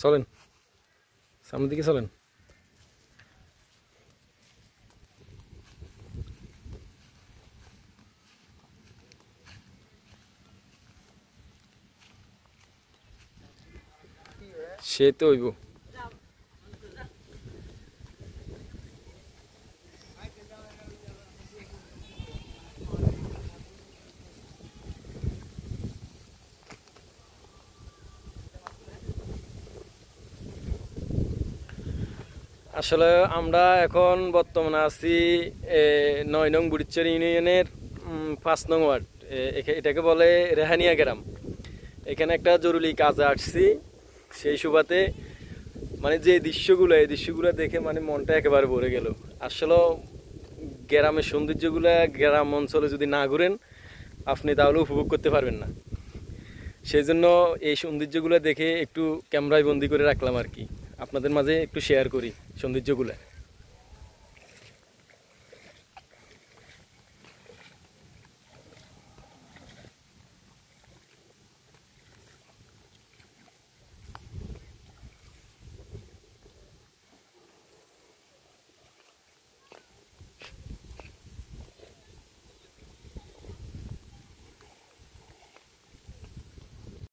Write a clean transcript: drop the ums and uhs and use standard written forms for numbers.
চলেন সামনের দিকে চলেন। সে তো হইব। আসলে আমরা এখন বর্তমানে আছি ৯ নং বুড়িচর ইউনিয়নের ৫ নং ওয়ার্ড, এটাকে বলে রেহানিয়া গ্রাম। এখানে একটা জরুরি কাজে আসছি, সেই সুবাদে মানে যে দৃশ্যগুলো, এই দৃশ্যগুলো দেখে মানে মনটা একেবারে ভরে গেল। আসলে গ্রামের সৌন্দর্যগুলো গ্রাম অঞ্চলে যদি না ঘুরেন আপনি তাহলে উপভোগ করতে পারবেন না। সেই জন্য এই সৌন্দর্যগুলো দেখে একটু ক্যামেরায় বন্দি করে রাখলাম আর কি, আপনাদের মাঝে একটু শেয়ার করি সৌন্দর্যগুলো।